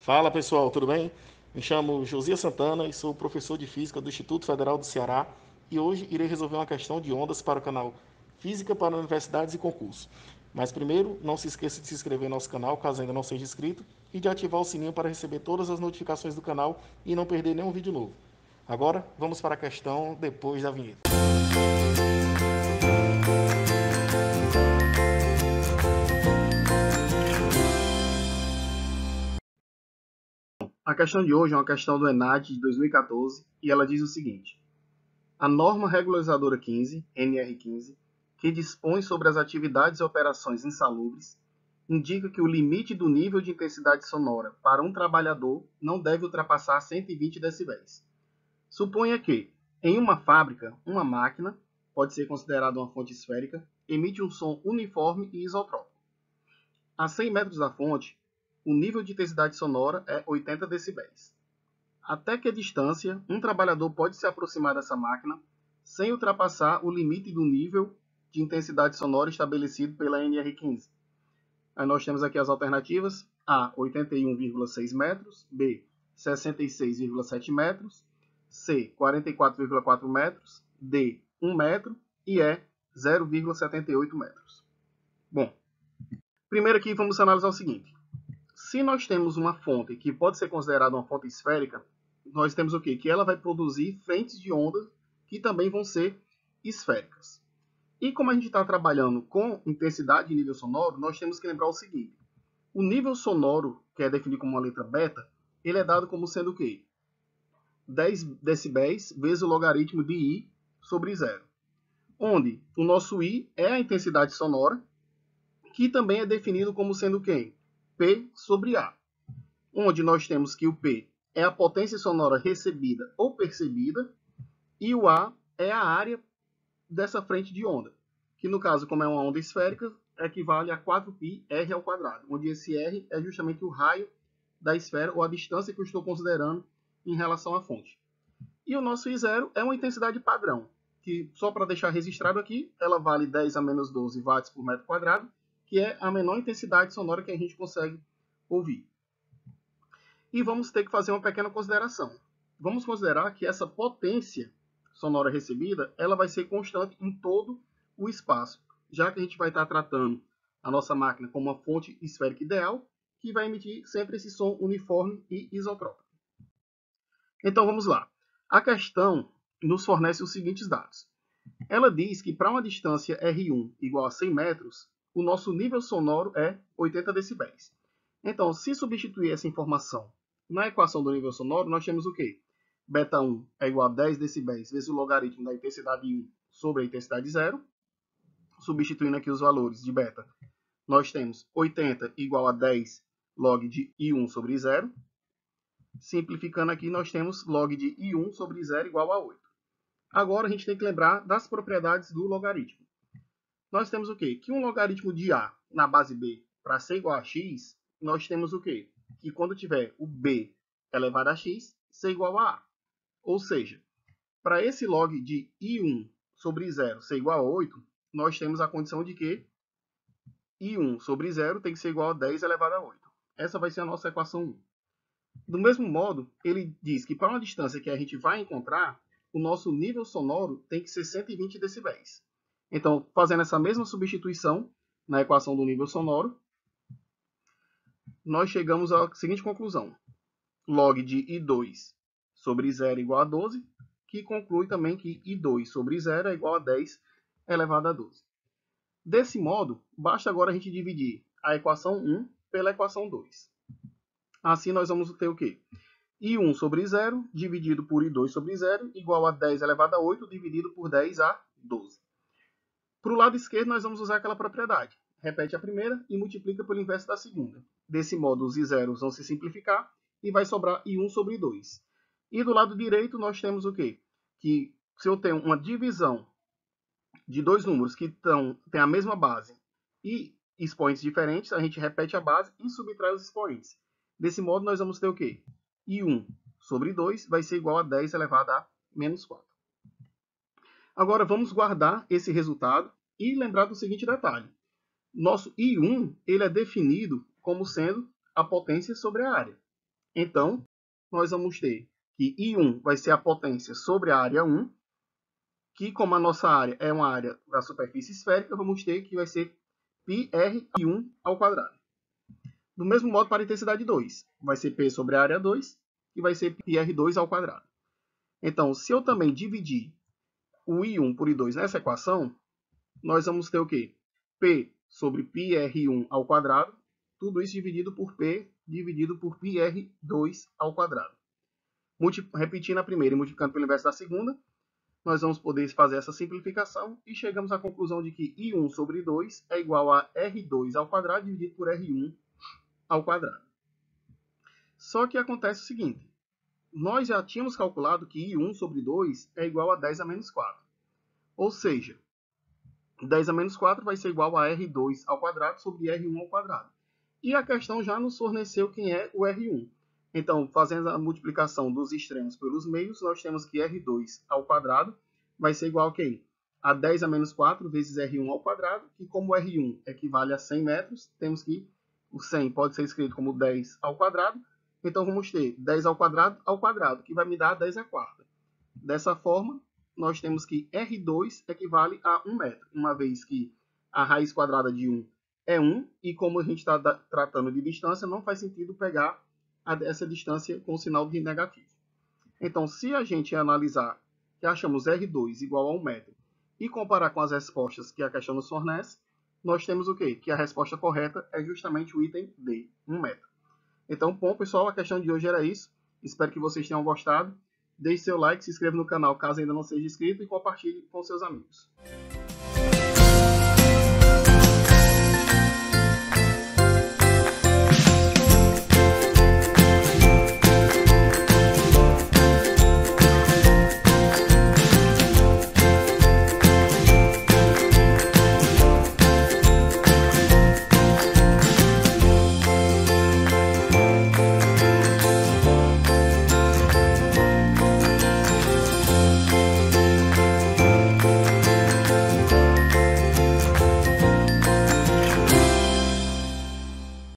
Fala pessoal, tudo bem? Me chamo Josias Santana e sou professor de Física do Instituto Federal do Ceará e hoje irei resolver uma questão de ondas para o canal Física para Universidades e Concursos. Mas primeiro, não se esqueça de se inscrever no nosso canal caso ainda não seja inscrito e de ativar o sininho para receber todas as notificações do canal e não perder nenhum vídeo novo. Agora, vamos para a questão depois da vinheta. A questão de hoje é uma questão do ENAD de 2014 e ela diz o seguinte: a norma regularizadora 15, NR15, que dispõe sobre as atividades e operações insalubres, indica que o limite do nível de intensidade sonora para um trabalhador não deve ultrapassar 120 decibéis. Suponha que, em uma fábrica, uma máquina, pode ser considerada uma fonte esférica, emite um som uniforme e isotrópico. A 100 metros da fonte, o nível de intensidade sonora é 80 decibéis. Até que distância um trabalhador pode se aproximar dessa máquina sem ultrapassar o limite do nível de intensidade sonora estabelecido pela NR15? Aí nós temos aqui as alternativas: A, 81,6 metros, B, 66,7 metros, C, 44,4 metros, D, 1 metro e E, 0,78 metros. Bom, primeiro aqui vamos analisar o seguinte. Se nós temos uma fonte que pode ser considerada uma fonte esférica, nós temos o quê? Que ela vai produzir frentes de ondas que também vão ser esféricas. E como a gente está trabalhando com intensidade e nível sonoro, nós temos que lembrar o seguinte. O nível sonoro, que é definido como uma letra beta, ele é dado como sendo o quê? 10 decibéis vezes o logaritmo de I sobre 0. Onde o nosso I é a intensidade sonora, que também é definido como sendo quem? P sobre A, onde nós temos que o P é a potência sonora recebida ou percebida e o A é a área dessa frente de onda, que no caso, como é uma onda esférica, equivale a 4πr ao quadrado, onde esse R é justamente o raio da esfera ou a distância que eu estou considerando em relação à fonte. E o nosso I0 é uma intensidade padrão, que só para deixar registrado aqui, ela vale 10 a menos 12 watts por metro quadrado, que é a menor intensidade sonora que a gente consegue ouvir. E vamos ter que fazer uma pequena consideração. Vamos considerar que essa potência sonora recebida, ela vai ser constante em todo o espaço, já que a gente vai estar tratando a nossa máquina como uma fonte esférica ideal, que vai emitir sempre esse som uniforme e isotrópico. Então vamos lá. A questão nos fornece os seguintes dados. Ela diz que para uma distância R1 igual a 100 metros, o nosso nível sonoro é 80 decibéis. Então, se substituir essa informação na equação do nível sonoro, nós temos o quê? Beta 1 é igual a 10 decibéis vezes o logaritmo da intensidade 1 sobre a intensidade 0. Substituindo aqui os valores de beta, nós temos 80 igual a 10 log de I1 sobre 0. Simplificando aqui, nós temos log de I1 sobre 0 igual a 8. Agora a gente tem que lembrar das propriedades do logaritmo. Nós temos o quê? Que um logaritmo de A na base B para ser igual a x, nós temos o quê? Que quando tiver o B elevado a x, ser igual a A. Ou seja, para esse log de I1 sobre 0 ser igual a 8, nós temos a condição de que I1 sobre 0 tem que ser igual a 10 elevado a 8. Essa vai ser a nossa equação 1. Do mesmo modo, ele diz que para uma distância que a gente vai encontrar, o nosso nível sonoro tem que ser 120 decibéis. Então, fazendo essa mesma substituição na equação do nível sonoro, nós chegamos à seguinte conclusão. Log de I2 sobre 0 igual a 12, que conclui também que I2 sobre 0 é igual a 10 elevado a 12. Desse modo, basta agora a gente dividir a equação 1 pela equação 2. Assim, nós vamos ter o quê? I1 sobre 0 dividido por I2 sobre 0 igual a 10 elevado a 8 dividido por 10 a 12. Para o lado esquerdo, nós vamos usar aquela propriedade. Repete a primeira e multiplica pelo inverso da segunda. Desse modo, os I0 vão se simplificar e vai sobrar I1 sobre I2. E do lado direito, nós temos o quê? Que se eu tenho uma divisão de dois números que têm a mesma base e expoentes diferentes, a gente repete a base e subtrai os expoentes. Desse modo, nós vamos ter o quê? I1 sobre 2 vai ser igual a 10 elevado a menos 4. Agora, vamos guardar esse resultado e lembrar do seguinte detalhe. Nosso I1 ele é definido como sendo a potência sobre a área. Então, nós vamos ter que I1 vai ser a potência sobre a área 1, que como a nossa área é uma área da superfície esférica, vamos ter que vai ser πr1 ao quadrado. Do mesmo modo para a intensidade 2, vai ser P sobre a área 2, que vai ser πr2 ao quadrado. Então, se eu também dividir o I1 por I2 nessa equação, nós vamos ter o quê? P sobre πr1 ao quadrado, tudo isso dividido por P dividido por πr2 ao quadrado. Repetindo a primeira e multiplicando pelo inverso da segunda, nós vamos poder fazer essa simplificação e chegamos à conclusão de que I1 sobre I2 é igual a R2 ao quadrado dividido por R1 ao quadrado. Só que acontece o seguinte, nós já tínhamos calculado que I1 sobre 2 é igual a 10 a menos 4. Ou seja, 10 a menos 4 vai ser igual a R2 ao quadrado sobre R1 ao quadrado. E a questão já nos forneceu quem é o R1. Então, fazendo a multiplicação dos extremos pelos meios, nós temos que R2 ao quadrado vai ser igual a quem? A 10 a menos 4 vezes R1 ao quadrado, que como R1 equivale a 100 metros, temos que o 100 pode ser escrito como 10 ao quadrado, então vamos ter 10 ao quadrado, que vai me dar 10 à quarta. Dessa forma, nós temos que R2 equivale a 1 metro, uma vez que a raiz quadrada de 1 é 1, e como a gente está tratando de distância, não faz sentido pegar essa distância com sinal de negativo. Então, se a gente analisar que achamos R2 igual a 1 metro e comparar com as respostas que a questão nos fornece, nós temos o quê? Que a resposta correta é justamente o item D, 1 metro. Então, bom, pessoal, a questão de hoje era isso. Espero que vocês tenham gostado. Deixe seu like, se inscreva no canal caso ainda não seja inscrito e compartilhe com seus amigos.